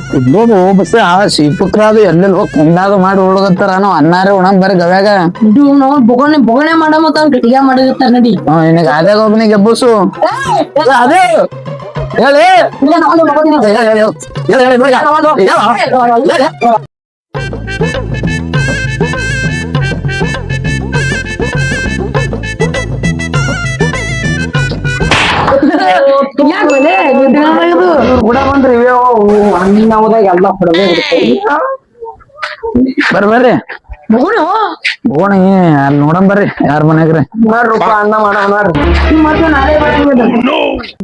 ಕುಡ್ಲೋದು bus ಶಿಪಕ್ರಾದು ಎಲ್ಲೆಲ್ಲ ಕುಂಡಾದು ಮಾಡಿ ಒಳಗತ್ತಾರ ನಾವ್ ಅನ್ನಾರೇ ಉಣಂಗ್ ಬರೀ ಗವ್ಯಾಗ ಬೊಗಣೆ ಬೊಗಣೆ ಮಾಡೋ ಮತ್ತ ಗಟ್ಟಿಗೆ ಮಾಡಿರ್ತಾರ ನಡಿ ನಿನಗ ಅದಾಗ ಒಬ್ಬನಿಗೆ ಎಬ್ಬಸು ಅದೇ ಹೇಳಿ ಕೂಡ ಬಂದ್ರಿ ಹೋದಾಗ ಎಲ್ಲ ಹೊಡೆದೇ ಬರ್ರಿ ಬೋಣಿ ಅಲ್ಲಿ ನೋಡಂ ಬರ್ರಿ ಯಾರ ಮನ್ಯಾಗ್ರಿ ರೂಪಾಯಿ ಅನ್ನ ಮಾಡೋಣ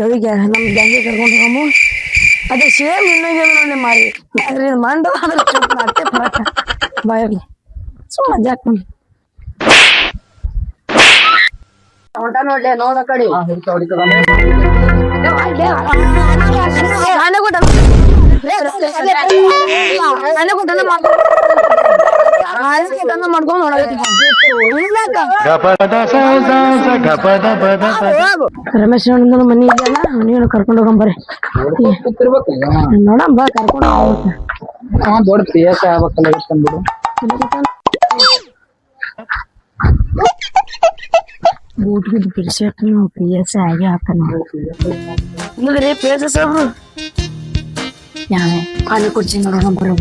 ಗವಿಗೆ ನಮ್ ಗಂಗೆ ಕರ್ಕೊಂಡು ಹೋಗಮ್ಮ ಅದೇ ಸೇಮ್ ಇನ್ನೊಂದು ನೋಡಿ ಮಾರಿ ಮಂಡ ಅಷ್ಟೇ ಫರಕ ಬಾಯಲ್ಲಿ ಸುಮ್ಮ ಜಾಕ್ ಹೊಂಟ ನೋಡ್ಲೆ ನೋಡ ಕಡೆ ಮಾಡ್ಕೊಂಡ್ ರಮೇಶ್ ಮನಿ ಇದೆಯಲ್ಲ ನೀನು ಕರ್ಕೊಂಡು ಹೋಗಂಬರ್ರಿ ನೋಡಂ ಬಾ ಕರ್ಕೊಂಡು ದೊಡ್ಡ ಪಿ ಎಸ್ ಆಗ್ಬೇಕಲ್ಲ ತಂದ್ಬಿಡು ಬೂಟ್ಗೆ ಬಿಡಿಸಿ ಪಿ ಎಸ್ ಆಗಿ ಹಾಕಲ್ಲ ಇಲ್ಲದ್ರಿ ಪಿ ಎಸ್ ಸಾಬ್ರು ಯಾವೇ ಕಾಲು ಕುರ್ಚಿ ನೋಡೋಣ ಬರೋ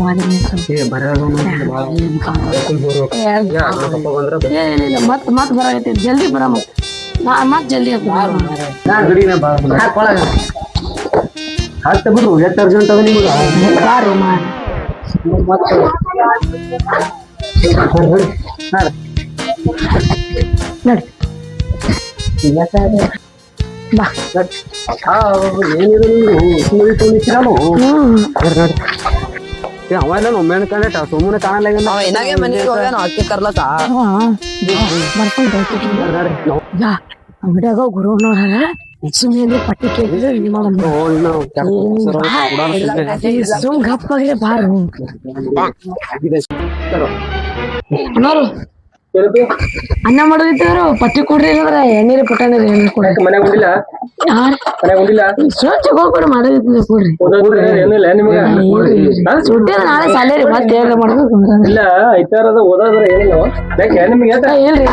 ಏನಿಲ್ಲ ಮತ್ ಬರಾಗೈತಿ ಜಲ್ದಿ ಬರ ಮತ್ ಜಲ್ದಿ ಬಿಡ್ರು ಎಷ್ಟು ಅರ್ಜೆಂಟ್ ಅದ ನಿಮ್ಗೆ ನೋಡಿ ಬಾ ಅವೆಲ್ಲ ಒಮ್ಮೆ ಕಾಣಟ ಸುಮ್ಮನೆ ಕಾಣಲ್ಲ ಅಕ್ಕಿ ಕರ್ಲತ್ತ ಅಂಗಡಿಯಾಗ ಗುರು ಸುಮ್ಮನೆ ಪಟ್ಟಿ ಕೇಳಿದ್ರೆ ಸುಮ್ ಗಪ್ಪಾಗಿದೆ ಬಾರು ಅನ್ನ ಮಾಡೋದಿತ್ತವ್ರು ಪಟ್ಟಿ ಕೊಡ್ರಿ ಇಲ್ಲಂದ್ರ ಎಣ್ಣೀರಿ ಪುಟಾಣಿ ಹೋಗ್ಬಿಡು ಮಾಡೋದಿತ್ತು ಕೊಡ್ರಿ ಸುಟ್ಟಿ ನಾಳೆ ಸಾಲೇರಿ ಮತ್ತೆ ಏನ ಮಾಡ್ಬೇಕು ಹೇಳ್ರಿ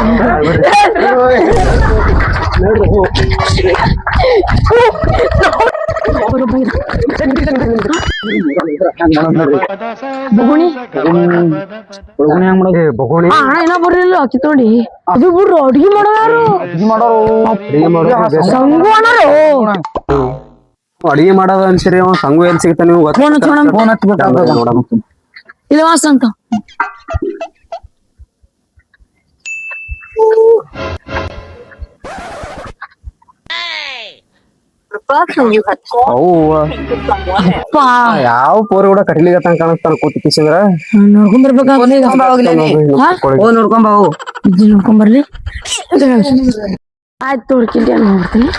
ಏನ ಬರ್ಲಿಲ್ಲ ಅಕ್ಕಿ ತೋಡಿ ಅದು ಬಿಡ್ರು ಅಡ್ಗಿ ಮಾಡೋರು ಸಂಗು ಅಣ್ಣರು ಅಡಿಗೆ ಮಾಡೋದ ಅನ್ಸರಿ ಅವ ಸಂಗು ಎಲ್ಲಿ ಸಿಗ್ತಾ ನೀವು ಇದು ವಾಸ ಅಂತ ಯಾವ ಪೋರಿ ಕೂಡ ಕರಿಲಿಗತ್ತ ಕಾಣಿಸ್ತಾನ ಕೂತಿ ಕಿಸಿದ್ರ ನೋಡ್ಕೊಂಬರ್ಲಿ ಆಯ್ತು ತೋಡ್ಕಿದ್ದೆ ನೋಡ್ತೀನಿ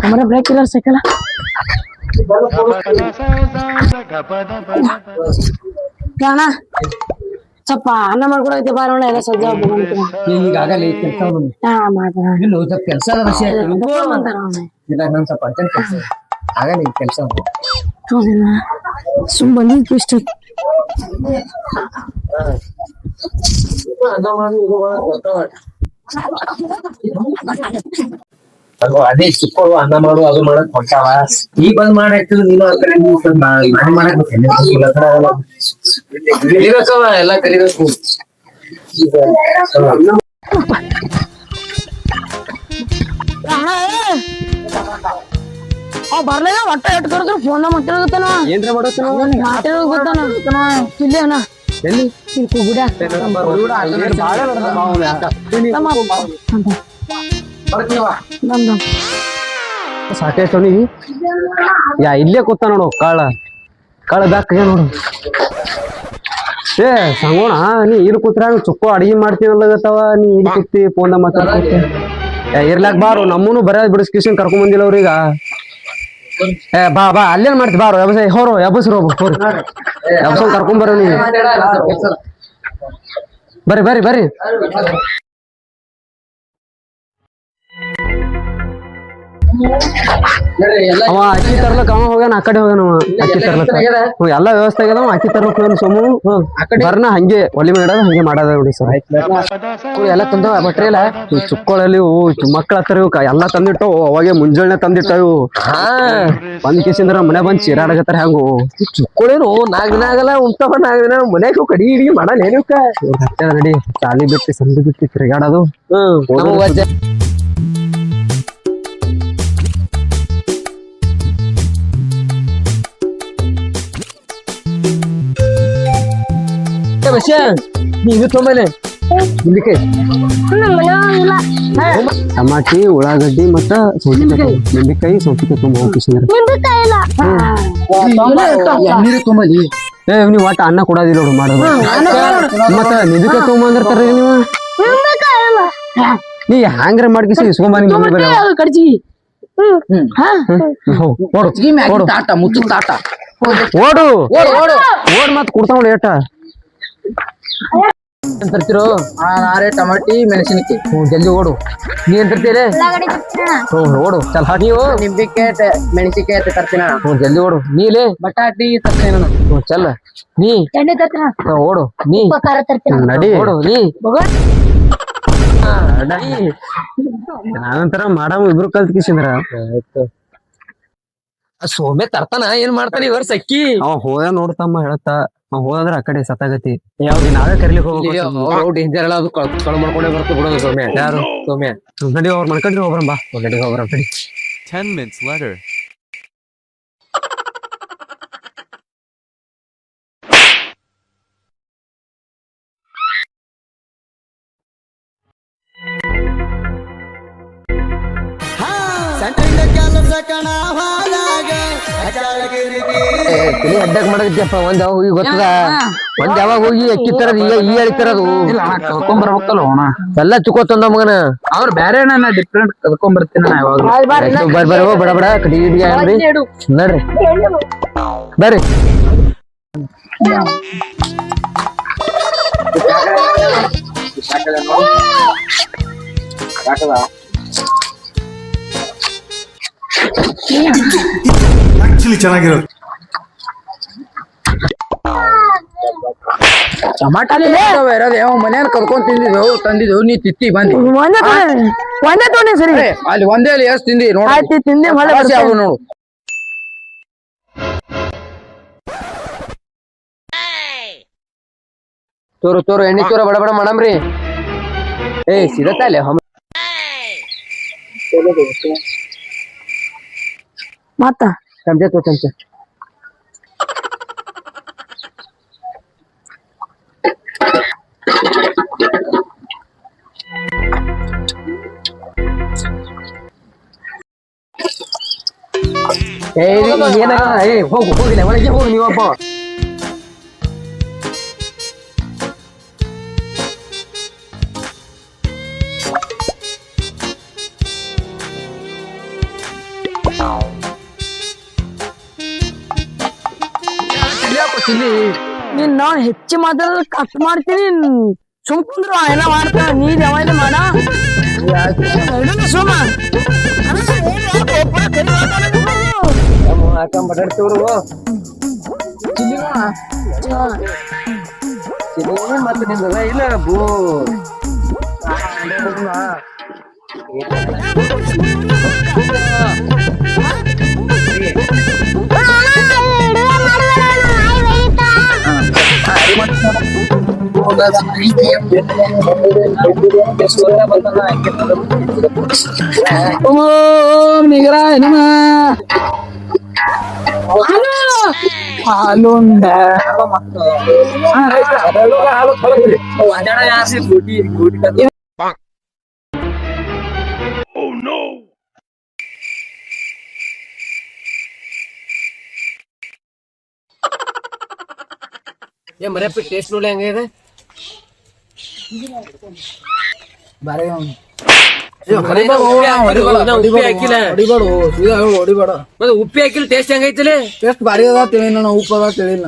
ಮರ ಬ್ರೇಕ್ ಇಲ್ಲ ಸೈಕಲ್ ಕಾಣ ಸ್ವಲ್ಪ ಅನ್ನ ಮಾಡ್ಕೊಡೈತೆ ಬಾರೋಣ ಎಲ್ಲ ಸಜ್ಜ ಈಗಾಗಲೇ ಕೆಲಸ ಸ್ವಲ್ಪ ಅರ್ಜೆಂಟ್ ಕೆಲಸ ಆಗಲ್ಲ ಈಗ ಕೆಲಸ ಸುಮ್ ಬಂದಿದ್ದು ಇಷ್ಟ ಅದೇ ಚಿಕ್ಕೋಳು ಅನ್ನ ಮಾಡು ಅದು ಮಾಡಕ್ ಹೊಂಟಾವ ಈ ಬಂದ್ ಮಾಡಾಕ್ತು ನೀನು ಆ ಕಡೆ ಮಾಡಕ್ ಕಲಿಬೇಕವ ಎಲ್ಲ ಕಲಿಬೇಕು ಬರ್ಲಿಲ್ಲ ಒಟ್ಟ ಎಟ್ ಕರೆದ್ರು ಫೋನ್ ಮಾತಾಡೋಗತ್ತಾನ ಏನ್ರ ಮಾತಾಡೋಗತ್ತಾನ ಇಲ್ಲಿ ಅಣ್ಣ ಎಲ್ಲಿ ಗುಡ ಸಾಕೇಶ್ವನಿ ಯಾ ಇಲ್ಲೇ ಕೂತ ನೋಡು ಕಾಳ ದಾಕ ನೋಡು ಏ ಸಂಗೋಣ ನೀ ಇಲ್ಲಿ ಕೂತ್ರ ಚುಕ್ಕೋ ಅಡಿಗೆ ಮಾಡ್ತೀನಲ್ಲಗತ್ತವ ನೀ ಇಲ್ಲಿ ಕೂತಿ ಫೋನ್ ಮಾತಾಡ್ತಿ ಇರ್ಲಾಕ್ ಬಾರು ನಮ್ಮನು ಬರ ಬಿಡಿಸ್ಕೇಶನ್ ಕರ್ಕೊಂಡ್ ಬಂದಿಲ್ಲ ಅವ್ರೀಗ ಏ ಬಾ ಬಾ ಅಲ್ಲೇನ್ ಮಾಡ್ತಿ ಬಾರೋ ಎಬಸ ಹೋರು ಎಬಸ್ರು ಹೋಗ್ರಿ ಎಬಸ ಕರ್ಕೊಂಡ್ ಬರೋ ನೀವು ಬರ್ರಿ ಬರ್ರಿ ಬರ್ರಿ ಅವ ಅಕ್ಕಿ ತರ್ಲಕ್ ಅವ ಹೋಗ್ಯಾನ ಆ ಕಡೆ ಹೋಗ್ಯಾನ ಅವ ಅಕ್ಕಿ ತರ್ಲಕ್ ಎಲ್ಲಾ ವ್ಯವಸ್ಥೆ ಆಗ್ಯದ ಅವ ಅಕ್ಕಿ ತರ್ಲಕ್ ಹೋಗ್ಯಾನ ಸೋಮು ಬರ್ನ ಹಂಗೆ ಒಲಿ ಮೇಲೆ ಇಡೋದು ಹಂಗೆ ಮಾಡೋದ ನೋಡಿ ಸರ್ ಎಲ್ಲ ತಂದವ ಬಟ್ರಿ ಎಲ್ಲ ಚುಕ್ಕೊಳ್ಳಲ್ಲಿ ಮಕ್ಳ ಹತ್ರ ಇವ್ ಎಲ್ಲಾ ತಂದಿಟ್ಟು ಅವಾಗೆ ಮುಂಜಾನೆ ತಂದಿಟ್ಟ ಇವು ಬಂದ್ ಕೇಸಿಂದ್ರ ಮನೆ ಬಂದ್ ಚೀರಾಡಕತ್ತಾರ ಹೆಂಗು ಚುಕ್ಕೊಳ್ಳೇನು 4 ದಿನ ಆಗಲ್ಲ ಉಂಟವ 4 ದಿನ ಮನ್ಯಾಗ ಕಡಿ ಹಿಡಿಗೆ ಮಾಡಲ್ಲ ಏನಕ್ಕ ನಡಿ ಚಾಲಿ ಬಿಟ್ಟು ಸಂದಿ ಬಿಟ್ಟು ತಿರುಗಾಡೋದು ಇದು ತೊಂಬನೆ ಟಮಾಟಿ ಉಳ್ಳಾಗಡ್ಡಿ ಮತ್ತ ನಿಂಬೆಕಾಯಿ ಸೌತಿಕಾಯಿ ತುಂಬ ಹೋಗಿಸಿದ್ರೆ ನೀವು ಒಟ್ಟ ಅನ್ನ ಕೊಡೋದಿಲ್ಲ ನೋಡು ಮಾಡೋದು ಮತ್ತ ನಿಂಬೆಕಾಯಿ ತೊಗೊಂಬಂದಿರ್ತಾರ ನೀವು ನೀ ಹ್ಯಾಂಗ್ರ ಮಾಡ್ಕಿಸಿ ಇಸ್ಕೊಂಬ ನಿಮ್ಮ ಮಮ್ಮಿ ಬಲ್ಲ ಓಡು ಓಡ್ ಮತ್ ಕೊಡ್ತಾವ ಏಟ ತರ್ತಿರೋ ನಾರೇ ಟಮಾಟಿ ಮೆಣಸಿನಕಾಯಿ ಜಲ್ದಿ ಓಡು ನೀ ಏನ್ ತರ್ತೀರಿ ಓಡು ಚಲ್ ನೀವು ನಿಂಬೆಕಾಯಿ ಮೆಣಸಿನಕಾಯಿ ತರ್ತೀನ ಜಲ್ದಿ ಓಡು ನೀಲೇ ಬಟಾಟಿ ತರ್ತೀನ ಚಲ್ ನೀ ಓಡು ನೀ ನಡಿ ಓಡು ನೀ ನಾನಂತರ ಮಾಡಮ್ ಇಬ್ರು ಕಲ್ತ್ ಕಿಸಿಂದ್ರ ಆಯ್ತು ಸೋಮೆ ತರ್ತಾನ ಏನ್ ಮಾಡ್ತಾನ ಈ ವರ್ಷ ಅಕ್ಕಿ ಅವ ಹೋದ ನೋಡ್ತಮ್ಮ ಹೇಳತ್ತ ಅವ್ ಹೋದ್ರ ಆ ಕಡೆ ಸತ್ತಾಗತಿ ಯಾವ್ದು ನಾವೇ ಕರಿಲಿಕ್ಕೆ ಹೋಗ್ಬೇಕು ಡೇಂಜರ್ ಎಲ್ಲ ಅದು ಕಳು ಮಾಡ್ಕೊಂಡೇ ಬರ್ತು ಬಿಡೋದು ಸೌಮ್ಯ ಯಾರು ಸೌಮ್ಯ ನಡಿ ಅವ್ರ ಮನ್ಕಂಡ್ರಿ ಹೋಗ್ಬರಂ ಬಾ ನಡಿ ಹೋಗ್ಬರಂ ನಡಿ 10 minutes later. ತಲೆ ಅಡ್ಡಕ್ ಮಾಡಕತ್ತಪ್ಪ ಒಂದ್ ಯಾವಾಗ ಹೋಗಿ ಗೊತ್ತದ ಒಂದ್ ಯಾವಾಗ ಹೋಗಿ ಅಕ್ಕಿ ತರದ್ ಈ ಅಳಿತಾರದು ಕರ್ಕೊಂಬರ್ಬೇಕಲ್ಲ ಅಣ್ಣ ಎಲ್ಲ ಚುಕ್ಕೋತಂದ ಮಗನ ಅವ್ರ ಬೇರೆ ಡಿಫ್ರೆಂಟ್ ಕರ್ಕೊಂಬರ್ತೀನಿ ಬರ್ರಿ ಹೋಗ್ ಬಡ ಬಡ ಕಡಿ ಗಿಡಿ ಅಂದ್ರಿ ನಡ್ರಿ ಬರ್ರಿ ಆಕ್ಚುಲಿ ಚೆನ್ನಾಗಿರೋದು ಟಮಾಟಾಲಿ ಯಾವ ಮನ್ಯಾನ ಕರ್ಕೊಂಡ್ ತಿಂದಿದ್ದೆವು ತಂದಿದ್ದೆವು ನೀ ತಿತ್ತಿ ಬಂದಿ ಒಂದೇ ತೊಗೊಂಡೆ ಸರಿ ಅಲ್ಲಿ ಒಂದೇ ಅಲ್ಲಿ ಎಷ್ಟ್ ತಿಂದಿ ನೋಡಿ ತಿಂದೆ ಯಾವ್ದು ನೋಡು ತೋರು ತೋರು ಎಣ್ಣೆ ತೋರ ಬಡ ಬಡ ಮಾಡಮ್ರಿ ಏ ಸಿಗತ್ತಲ್ಲ ಮತ್ತ ಚಮಚ ತೋ ಚಮಚ ಏನ ಹೋಗು ಹೋಗಿಲ್ಲ ಒಳಗೆ ಹೋಗು ನೀವಪ್ಪ ನೀನ್ ನಾವ್ ಹೆಚ್ಚು ಮಾತಾಡ ಕಟ್ ಮಾಡ್ತೀನಿ ಸುಮ್ ಕುಂದ್ರು ಎಲ್ಲ ಮಾಡ್ತಾ ನೀರ್ ಯಾವಾಗ ಮಾಡ ಸುಮ್ಮ ಹಾಕೊಂಡ್ಬಿಟ್ಟಿರ್ತವ್ರು ಮತ್ತೆ ನಿಂದ ಇಲ್ಲ ಬೂ ನಿಗರಾಯ ನಮ ಹಾಲುಂಡ ಏ ಮರ್ಯಪ್ಪ ಟೇಸ್ಟ್ ನೋಡಿ ಹೆಂಗಿದೆ ಬಾರೆ ಉಪ್ಪಿ ಹಾಕಿಲ್ಲ ಹೊಡಿಬೇಡ ಮತ್ತೆ ಉಪ್ಪಿ ಹಾಕಿಲ್ಲ ಟೇಸ್ಟ್ ಹೆಂಗೈತಿಲಿ ಟೇಸ್ಟ್ ಭಾರಿ ಅದ ತಿಳಿನ ಉಪ್ಪು ಅದ ತಿಳಿನ